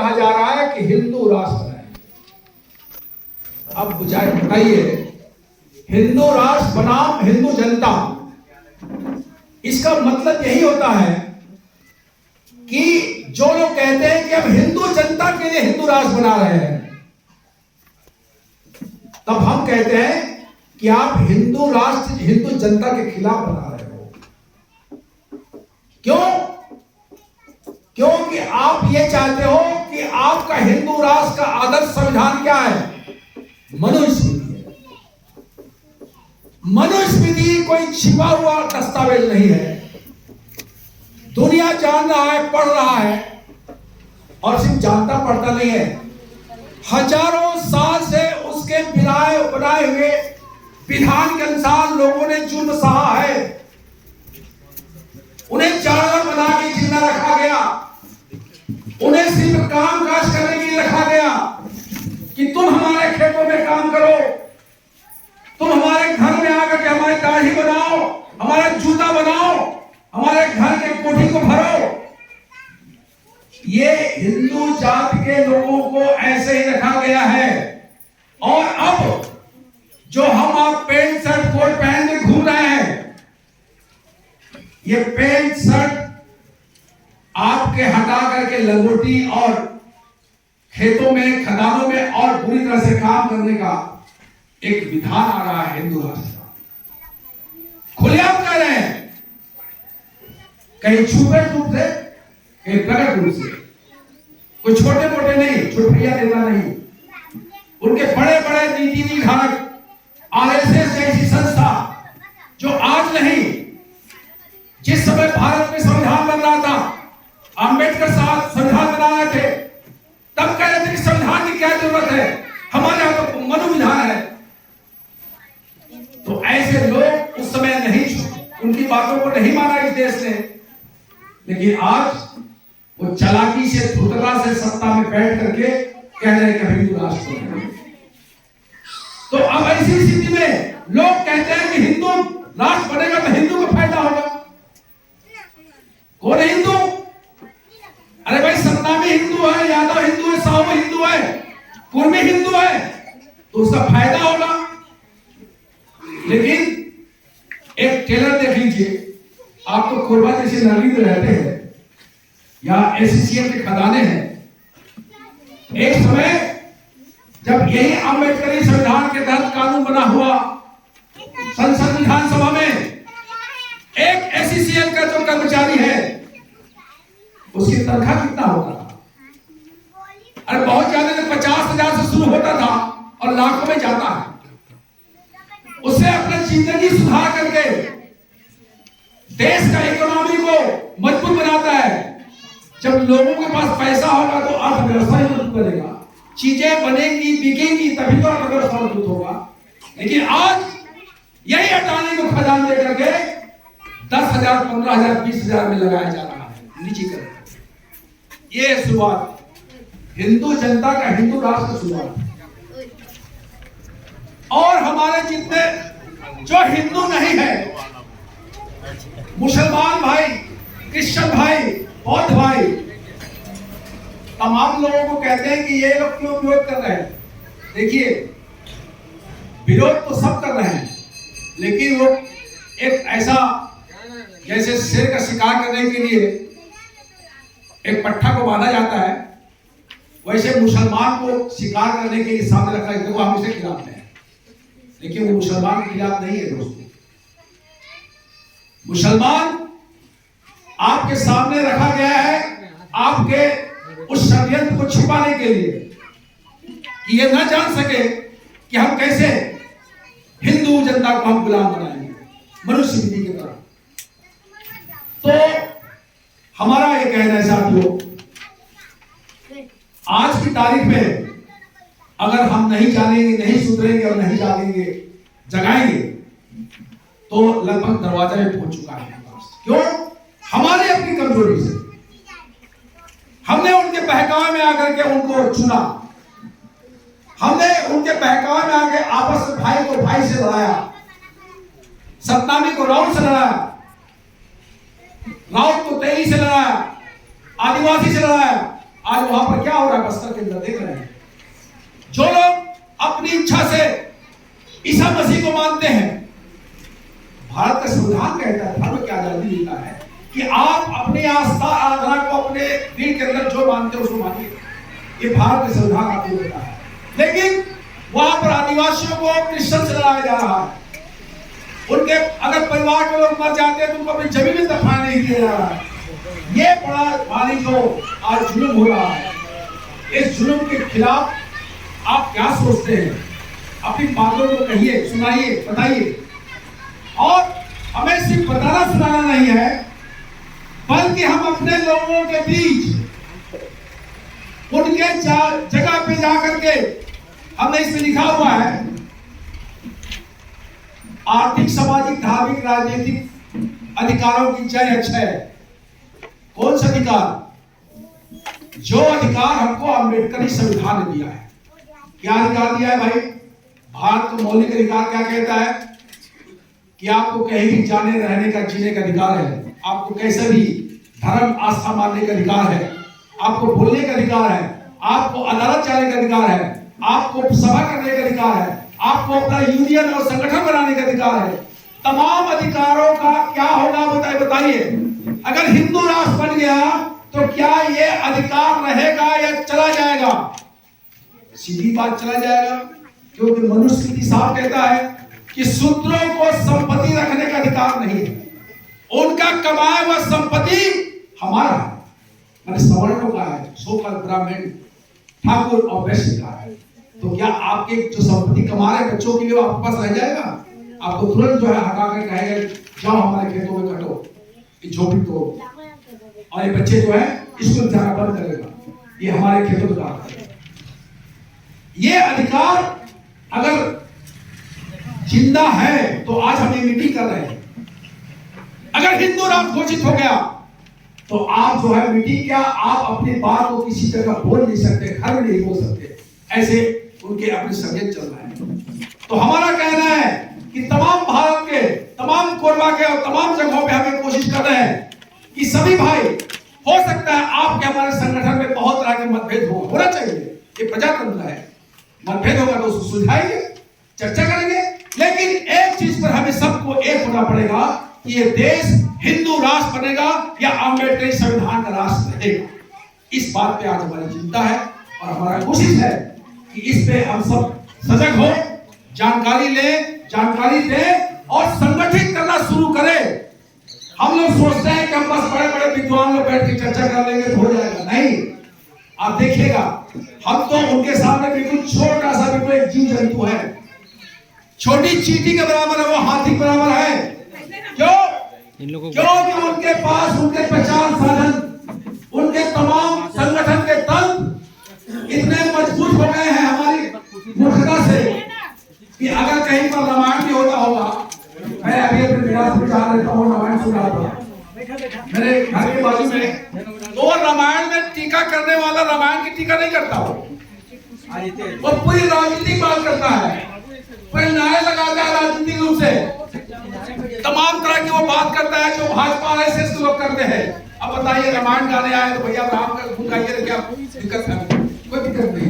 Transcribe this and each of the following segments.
कहा जा रहा है कि हिंदू राष्ट्र है। अब बताइए, हिंदू राष्ट्र बनाम हिंदू जनता, इसका मतलब यही होता है कि जो लोग कहते हैं कि हम हिंदू जनता के लिए हिंदू राष्ट्र बना रहे हैं, तब हम कहते हैं कि आप हिंदू राष्ट्र हिंदू जनता के खिलाफ बना रहे हो। क्यों? क्योंकि आप ये चाहते हो कि आपका हिंदू राष्ट्र का आदर्श संविधान क्या है? मनुस्मृति है। मनुस्मृति कोई छिपा हुआ दस्तावेज नहीं है, दुनिया जान रहा है, पढ़ रहा है, और सिर्फ जानता पढ़ता नहीं है, हजारों साल से उसके बनाए हुए विधान के अनुसार लोगों ने जुर्म सहा है। उन्हें जानवर बना के जिंदा रखा गया, उन्हें सिर्फ काम काज करने के लिए रखा गया कि तुम हमारे खेतों में काम करो, तुम हमारे घर में आकर के हमारी दाढ़ी बनाओ, हमारा जूता बनाओ, हमारे घर के कोठी को भरो। ये हिंदू जाति के लोगों को ऐसे ही रखा गया है। और अब जो हम आप पैंट शर्ट कोट पहन के घूम रहे हैं, ये पैंट शर्ट आपके हटा करके लंगोटी और खेतों में खदानों में और पूरी तरह से काम करने का एक विधान आ रहा है हिंदू राष्ट्र का। खुलेआम कह रहे हैं, कहीं छुपे रूप से, कहीं प्रकट रूप से, कोई छोटे मोटे नहीं, छुट्टियां देता नहीं। उनके बड़े बड़े नीति निर्धारक आरएसएस जैसी संस्था जो आज नहीं, जिस समय भारत में संविधान बन रहा था, अंबेडकर साहब संविधान बना रहे थे, तब कह रहे थे कि संविधान की क्या जरूरत है, हमारे यहां तो मनु विधान है। तो ऐसे लोग उस समय नहीं, उनकी बातों को नहीं माना इस देश ने, लेकिन आज वो चालाकी से, धूर्तता से सत्ता में बैठ करके कह रहे हैं कि हिंदू राष्ट्र है। तो अब ऐसी स्थिति में लोग कहते हैं कि हिंदू राष्ट्र बनेगा तो हिंदू को फायदा होगा। कौन है हिंदू? अरे भाई, सत्तामी हिंदू है, यादव हिंदू है, साहू हिंदू है, कुर्मी हिंदू है, तो उसका फायदा होगा। लेकिन एक टेलर देख लीजिए, आप तो कोरबा जैसे नगरी में रहते हैं या एससीसीएल के खदाने हैं। एक समय जब यही अम्बेडकरी संविधान के तहत कानून बना हुआ, संसद विधानसभा में एक एससीसीएल का जो कर्मचारी है, उसकी तनख्वाह कितना होगा? अरे बहुत ज्यादा, 50,000 से शुरू होता था और लाखों में जाता है। उससे अपनी जिंदगी सुधार करके देश का इकोनॉमी को मजबूत बनाता है। जब लोगों के पास पैसा होगा तो अर्थव्यवस्था ही मजबूत करेगा, चीजें बनेंगी, बिकेंगी, तभी तो अर्थव्यवस्था मजबूत होगा। लेकिन आज यही अटाने को खजान दे करके 10,000, 15,000, 20,000 में लगाया जा रहा है निजीकरण। ये शुरुआत हिंदू जनता का हिंदू राष्ट्र की शुरुआत। और हमारे जितने जो हिंदू नहीं है, मुसलमान भाई, क्रिश्चियन भाई, बौद्ध भाई, तमाम लोगों को कहते हैं कि ये लोग क्यों विरोध कर रहे हैं। देखिए, विरोध तो सब कर रहे हैं, लेकिन वो एक ऐसा, जैसे शेर का शिकार करने के लिए एक पट्टा को बांधा जाता है, वैसे मुसलमान को शिकार करने के लिए सामने रखा है। वो हम इसके खिलाफ हैं, लेकिन वो मुसलमान के खिलाफ नहीं है दोस्तों। मुसलमान आपके सामने रखा गया है आपके उस षड्यंत्र को छिपाने के लिए, कि ये ना जान सके कि हम कैसे हिंदू जनता को हम गुलाम बनाएंगे मनुस्मृति की तरह। तो हमारा ये कहना है साथियों, आज की तारीख में अगर हम नहीं जानेंगे, नहीं सुधरेंगे और नहीं जागेंगे, जगाएंगे, तो लगभग दरवाजा में पहुंच चुका है। क्यों? हमारी अपनी कमजोरी से हमने उनके बहकावे में आकर के उनको चुना, हमने उनके बहकावे में आकर आपस में भाई को भाई से लड़ाया, सतनामी को राउत से लड़ाया, राउत को तेली से लड़ाया, आदिवासी से लड़ाया, आज वहां पर क्या हो रहा है बस्तर के अंदर देख रहे हैं। जो लोग अपनी इच्छा से ईसा मसीह को मानते हैं, भारत का संविधान कहता है, धर्म की आजादी देता है कि आप अपनी आस्था आराधना को अपने दिल के अंदर जो मानते हो उसको मानिए। ये भारत का संविधान आपको देता है। लेकिन वहां पर आदिवासियों को क्रिश्चियन से लड़ाया जा रहा है। उनके अगर परिवार के लोग मर जाते हैं तो उनको अपनी जमीन में दफनाने नहीं दिया जा रहा है। ये बड़ा भारी जो आज जुल्म हो रहा है, इस जुल्म के खिलाफ आप क्या सोचते हैं? अपनी बातों को कहिए, सुनाइए, बताइए। और हमें सिर्फ बताना सुनाना नहीं है, बल्कि हम अपने लोगों के बीच उनके जगह पे जाकर के, हमने इसमें लिखा हुआ है आर्थिक, सामाजिक, धार्मिक, राजनीतिक अधिकारों की जय अक्षय। कौन सा अधिकार? जो अधिकार हमको अम्बेडकरी संविधान ने दिया है। क्या अधिकार दिया है भाई? भारत का मौलिक अधिकार क्या कहता है कि आपको कहीं भी जाने, रहने का, जीने का अधिकार है। आपको कैसे भी धर्म आस्था मानने का अधिकार है। आपको बोलने का अधिकार है। आपको अदालत जाने का अधिकार है। आपको सभा करने का अधिकार है। आपको अपना यूनियन और संगठन बनाने का अधिकार है। तमाम अधिकारों का क्या होगा बताइए। अगर हिंदू राष्ट्र बन गया तो क्या ये अधिकार रहेगा या चला जाएगा? सीधी बात, चला जाएगा। क्योंकि मनुस्मृति साफ कहता है कि शूद्रों को संपत्ति रखने का अधिकार नहीं है। उनका कमाया हुआ संपत्ति हमारा है, मैंने सवर्णों का है, सोकल ब्राह्मण, ठाकुर और वैश्य का है। तो क्या आपके जो संपत्ति कमा रहे बच्चों के लिए आपके पास रह जाएगा? आपको तुरंत जो है हटा कर कहेगा जाओ हमारे खेतों में कटो, ये झोपड़ी तोड़ो, और ये बच्चे जो है स्कूल जाना बंद करेगा, ये हमारे खेतों में काम करेगा। ये अधिकार अगर जिंदा है तो आज हम ये मीटिंग कर रहे हैं। अगर हिंदू राष्ट्र घोषित हो गया तो आप जो है मीटिंग क्या, आप अपनी बात को किसी जगह बोल नहीं सकते, घर में नहीं बोल सकते। ऐसे उनके अपने षड्यंत्र चल रहे हैं। तो हमारा कहना है कि तमाम भारत के, तमाम कोरबा के और तमाम जगहों पे हम कोशिश कर रहे हैं कि सभी भाई, हो सकता है आपके हमारे संगठन में बहुत तरह के मतभेद होना चाहिए, ये प्रजातंत्र है। मतभेद होगा तो उसको सुलझाएंगे, चर्चा करेंगे, लेकिन एक चीज पर हमें सबको एक होना पड़ेगा कि ये देश हिंदू राष्ट्र बनेगा या अम्बेडकरी संविधान का राष्ट्र रहेगा। इस बात पे आज हमारी चिंता है और हमारा कोशिश है कि इस पे हम सब सजग हो, जानकारी दें और संगठित करना शुरू करें। हम लोग सोचते हैं कि हम बस बड़े बड़े विद्वान लोग बैठ के चर्चा कर लेंगे तो हो जाएगा। नहीं, आप देखिएगा, हम तो उनके सामने बिल्कुल छोटा सा बिल्कुल एक जीव जंतु है, छोटी चींटी के बराबर है, वो हाथी के बराबर है। क्यों? क्योंकि उनके पास उनके पहचान साधन, उनके तमाम संगठन के तंत्र इतने मजबूत हो गए हैं हमारी मूर्खता से कि अगर कहीं पर रामायण भी होता होगा, मैं अभी अपने विरासत में जा रहता हूँ, रामायण सुन रहा था मेरे घर के बाजू में, तो रामायण में टीका करने वाला रामायण की टीका नहीं करता, वो पूरी राजनीतिक बात करता है, पूरे नारे लगाता है राजनीतिक रूप से, तमाम तरह की वो बात करता है जो भाजपा ऐसे लोग करते हैं। अब बताइए, रामायण गाने आए तो भैया राम का गुण गाइए, क्या दिक्कत है? कोई दिक्कत नहीं।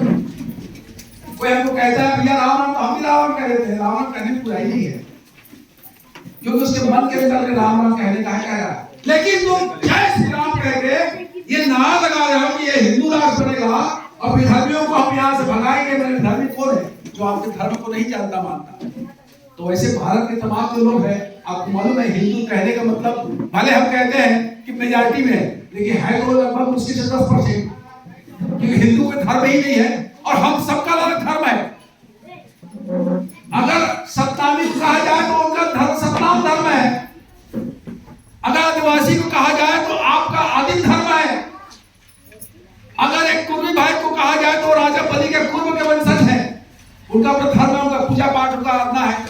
कोई हमको कहता है भैया राम राम, तो हम भी राम कह देते हैं। राम राम कहने में बुराई नहीं है, क्योंकि उसके मन के अंदर राम राम कहने का कह रहा है। लेकिन तुम जय श्री राम कह के ये नारा लगा रहे हो कि ये हिंदू राष्ट्र बनेगा और विधर्मियों को हम यहाँ से भगाएंगे। मेरे धर्मी कौन है जो आपके धर्म को नहीं जानता मानता? तो ऐसे भारत के तमाम जो लोग हैं, आपको मालूम है हिंदू कहने का मतलब, भले हम कहते हैं कि मेजॉरिटी में है, लेकिन है तो लगभग मुश्किल से 10%, क्योंकि हिंदू का धर्म ही नहीं है और हम सबका अलग धर्म है। अगर सत्तावी को कहा जाए तो उनका धर्म सतनाम धर्म है, अगर आदिवासी को कहा जाए तो आपका आदिम धर्म है, अगर एक कुर्मी भाई को कहा जाए तो राजा बलि के कुर्म के वंशज है, उनका अपना धर्म है, उनका पूजा पाठ, उनका आराधना है।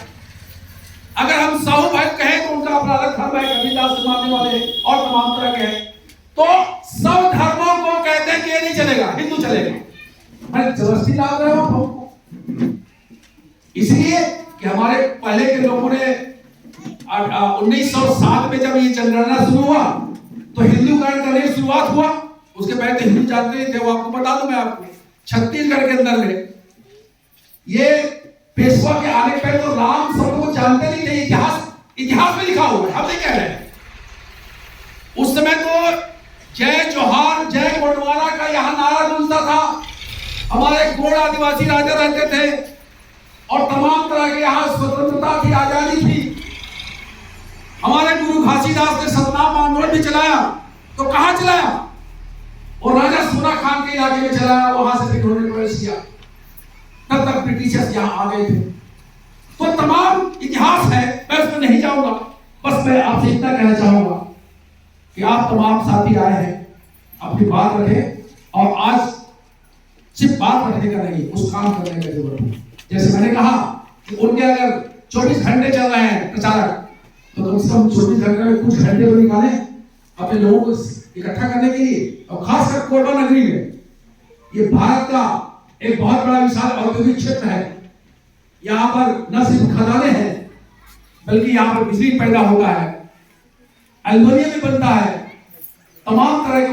अगर हम साहू भाई कहें तो उनका अपना अलग धर्म है, कबीरदास से मानने वाले और तमाम तरह के हैं। तो सब धर्मों को कहते हैं कि ये नहीं चलेगा, हिंदू चलेगा। मैं जबरदस्ती ला रहे हो हमको, इसलिए कि हमारे पहले के लोगों ने 1907 में जब ये जनगणना शुरू हुआ तो हिंदूकरण करने की शुरुआत हुआ। उसके पहले हिंदू जानते नहीं थे, वो आपको बता दूं मैं आपको। छत्तीसगढ़ के अंदर में ये पेशवा के आने के पहले तो राम शब्द को जानते नहीं थे। इतिहास में लिखा हुआ है, हम नहीं कह रहे हैं। उस समय तो जय जोहार जय गोंडवाना का यहाँ नारा गूंजता था। हमारे गोंड आदिवासी राजा रहते थे और तमाम तरह के यहाँ स्वतंत्रता थी, आजादी थी। हमारे गुरु घासीदास ने सतनाम आंदोलन भी चलाया, तो कहां चलाया? और राजा सोना खान के इलाके में चलाया, वहां से फिर उन्होंने प्रवेश किया। तब तक ब्रिटिशर्स यहाँ आ गए थे। तो तमाम इतिहास है, मैं उसमें नहीं जाऊंगा। बस मैं आपसे इतना कहना चाहूंगा कि आप तमाम साथी आए हैं, अपनी बात रखें और आज सिर्फ बात रखने का नहीं, उस काम करने का जरूरत है। जैसे मैंने कहा कि उनके अगर 24 घंटे चल रहे हैं प्रचारक, तो कम से कम 24 घंटे में कुछ घंटे तो निकालें अपने लोगों को इकट्ठा करने के लिए। और खासकर कोरबा नगरी में, ये भारत का एक बहुत बड़ा विशाल औद्योगिक क्षेत्र है। यहाँ पर न सिर्फ खदानें हैं, बल्कि यहाँ पर बिजली पैदा होता है, एल्युमिनियम भी बनता है, तमाम तरह के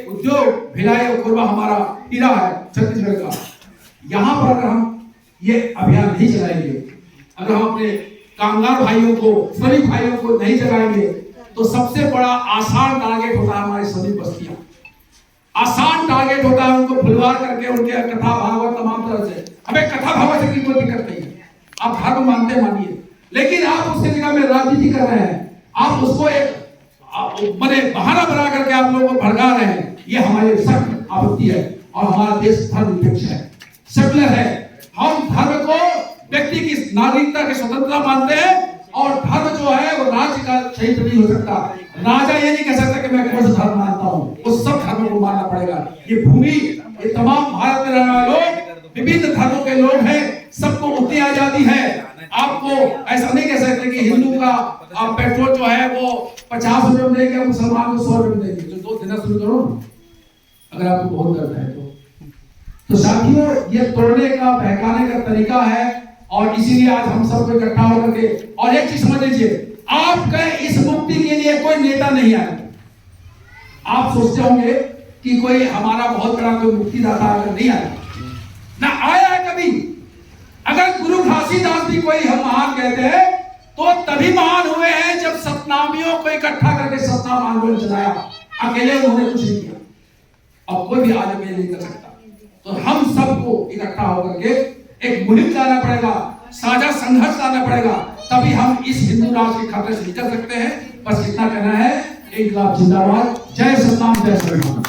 उद्योग। भिलाई और कोरबा हमारा हीरा है छत्तीसगढ़ का। यहाँ पर अगर हम ये अभियान नहीं चलाएंगे, अगर हम अपने कामगार भाइयों को, श्रमिक भाइयों को नहीं जगाएंगे, तो सबसे बड़ा आसान टारगेट होता है हमारी सभी बस्तियां। आसान टारगेट होता है उनको फुलवार करके उनके कथा भागवत तमाम तरह से। हमें कथा भागवत की कोई दिक्कत नहीं है, आप धर्म मानते मानिए, लेकिन आप उसके जगह में राजनीति कर रहे हैं। आप उसको एक बड़े बहाना बना करके आप लोगों को भड़का रहे हैं। ये हमारी सख्त आपत्ति है। और हमारा देश धर्मनिरपेक्ष है, सेकुलर है। हम धर्म को व्यक्ति की नागरिकता की स्वतंत्रता मानते हैं, और धर्म जो है वो राज्य का शहीद नहीं हो सकता। राजा ये नहीं कह सकता कि मैं कौन सा धर्म मानता हूँ, वो सब धर्मों को मानना पड़ेगा। ये भूमि, ये तमाम भारत में रहने वाले लोग विभिन्न धर्मों के लोग हैं, सबको उतनी आजादी है। आपको ऐसा नहीं कह सकते कि हिंदू का पेट्रोल जो है वो 50 रुपए में देंगे, मुसलमान को 100 रुपए में देंगे। तो 2 देना शुरू करो ना, अगर आपको बहुत दर्द है तो साथियों, ये तोड़ने का, बहकाने का तरीका है। और इसीलिए आज हम सबको इकट्ठा होकर के, और एक चीज समझ लीजिए, आपके इस मुक्ति के लिए कोई नेता नहीं आया। आप सोचते होंगे कि कोई हमारा बहुत बड़ा कोई मुक्तिदाता अगर नहीं आया, ना आया है कभी। अगर गुरु घासीदास भी कोई हम महान कहते हैं, तो तभी महान हुए हैं जब सतनामियों को इकट्ठा करके सतनाम आंदोलन चलाया। अकेले उन्होंने कुछ नहीं किया, और कोई भी आज अकेले नहीं कर सकता। तो हम सबको इकट्ठा होकर के एक मुहिम लाना पड़ेगा, साझा संघर्ष लाना पड़ेगा, तभी हम इस हिंदू राष्ट्र के खतरे से निकल सकते हैं। बस इतना कहना है। इनकलाब जिंदाबाद। जय सतनाम, जय श्री राम।